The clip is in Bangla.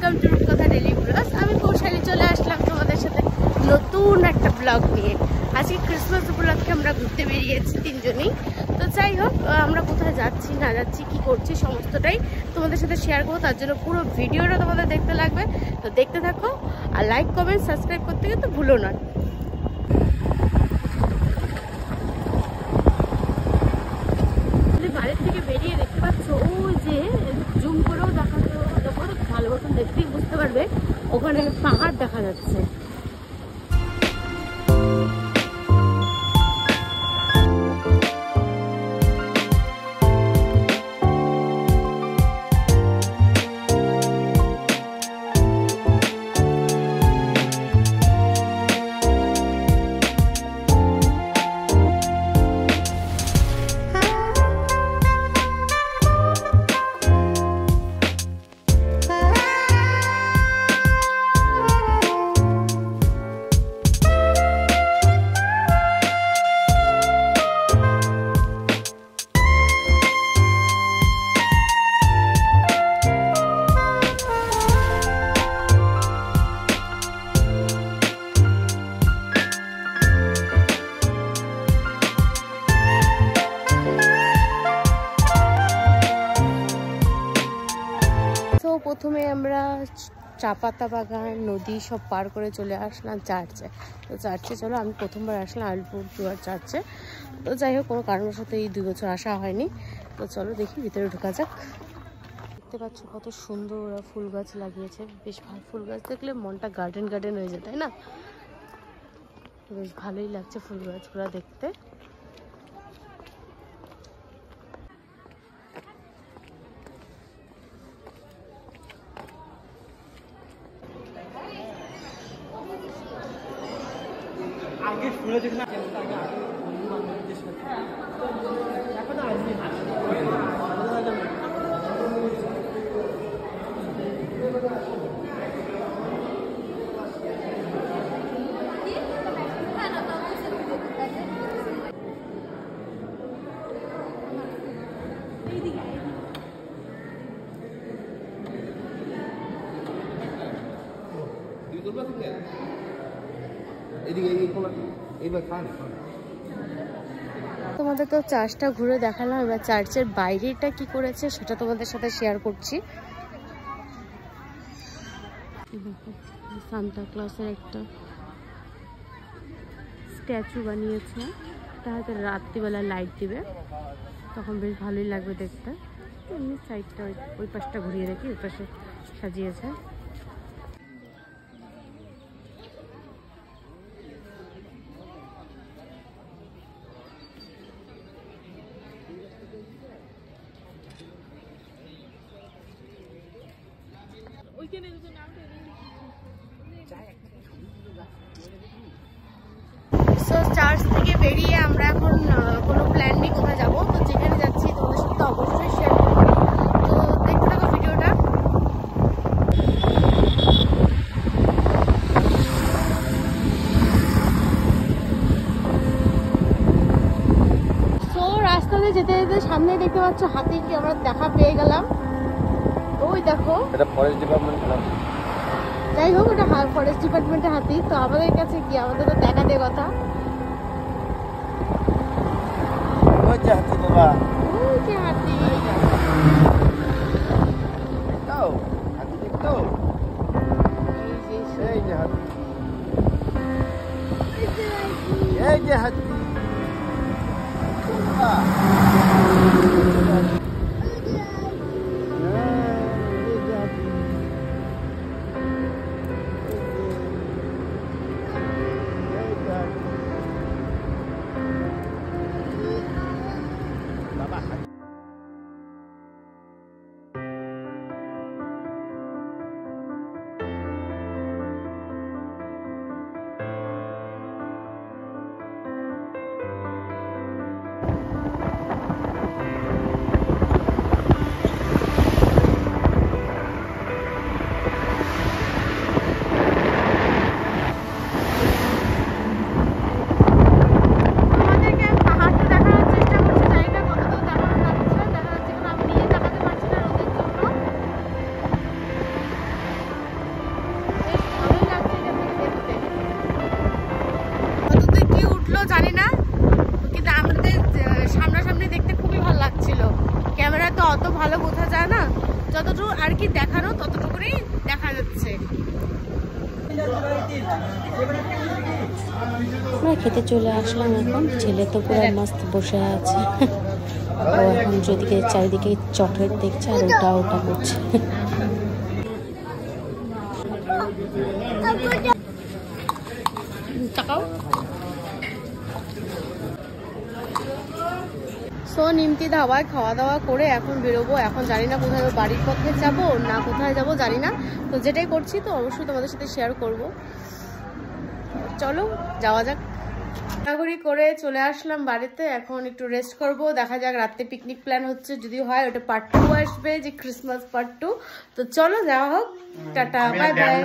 ওয়েলকাম টু রূপকথা ডেইলি ব্লগ। আমি কৌশালী চলে আসলাম তোমাদের সাথে নতুন একটা ব্লগ নিয়ে। আজকে ক্রিসমাস উপলক্ষে আমরা ঘুরতে বেরিয়েছি তিনজনেই। তো যাই হোক, আমরা কোথায় যাচ্ছি না যাচ্ছি কি করছি সমস্তটাই তোমাদের সাথে শেয়ার করবো। তার জন্য পুরো ভিডিওটা তোমাদের দেখতে লাগবে, তো দেখতে থাকো। আর লাইক কমেন্ট সাবস্ক্রাইব করতে কিন্তু ভুলো না। বাড়ির থেকে বেরিয়ে দেখতে পাচ্ছ ওই যে জুম করেও দেখাতে ভালো মতন দেখতেই বুঝতে পারবে, ওখানে পাহাড় দেখা যাচ্ছে। প্রথমে আমরা চা পাতা বাগান, নদী সব পার করে চলে আসলাম চার্চে। তো চার্চে চলো, আমি প্রথমবার আসলাম আলিপুর দুয়ার চার্চে। তো যাই হোক, কোনো কারণবশত এই 2 বছর আসা হয়নি। তো চলো দেখি, ভিতরে ঢোকা যাক। দেখতে পাচ্ছ কত সুন্দর ওরা ফুল গাছ লাগিয়েছে। বেশ ভালো, ফুল গাছ দেখলে মনটা গার্ডেন গার্ডেন হয়ে যায়, তাই না? বেশ ভালোই লাগছে ফুল গাছগুলো দেখতে। আগে শুনে দেখি না তোমাদের তো চার্চটা ঘুরে দেখালাম, এবার চার্চের বাইরেটা কি করেছে সেটা তোমাদের সাথে শেয়ার করছি। সান্তা ক্লসের একটা স্ট্যাচু বানিয়েছে, তাহলে রাত্রিবেলা লাইট দিবে, তখন বেশ ভালোই লাগবে দেখতে। এমনি সাইডটা ওই পাশটা ঘুরিয়ে রেখে ওই পাশে সাজিয়েছে। সো চার্চ থেকে বেরিয়ে আমরা এখন কোনো প্ল্যান নেই কোথায় যাবো। তো যেখানে যাচ্ছি তোমাদের সাথে অবশ্যই শেয়ার করবো, তো দেখতে থাকো ভিডিওটা। সো রাস্তাতে যেতে যেতে সামনে দেখতে পাচ্ছ হাতিকে আমরা দেখা পেয়ে গেলাম। ওই দেখো, এটা ফরেস্ট ডিপার্টমেন্ট। যাই হোক, ওটা ফরেস্ট ডিপার্টমেন্টের হাতি। তো আমাদের কাছে কি, আমাদের তো দেখা দিয়ে কথা। ওই যে হাতি বাবা, ওই যে হাতি, দেখো হাতি, দেখো এই যে হাতি, এই যে হাতি। জানি না, কিন্তু আমাদের সামনাসামনি দেখতে খুবই ভালো লাগছিল। ক্যামেরায় তো অত ভালো বোঝা যায় না, যতটুকু আর কি দেখানো ততটুকুই দেখা যাচ্ছে। আমরা খেতে চলে আসলাম। এখন ছেলে তো পুরো মস্ত বসে আছে, ও এখন যেদিকে চারিদিকে চকলেট দেখছে আর ওটা ওটা করছে। সো নিমতি ধাবায় খাওয়া দাওয়া করে এখন বেরোবো। এখন জানি না কোথায় বাড়ির পথে যাব না কোথায় যাব জানি না, তো যেটাই করছি তো অবশ্যই তোমাদের সাথে শেয়ার করব। চলো যাওয়া যাক। ঘোরাঘুরি করে চলে আসলাম বাড়িতে, এখন একটু রেস্ট করব। দেখা যাক রাতে পিকনিক প্ল্যান হচ্ছে, যদি হয় ওটা পার্ট 2 আসবে, যে ক্রিসমাস পার্ট 2। তো চলো যাওয়া হোক, টাটা বাই বাই।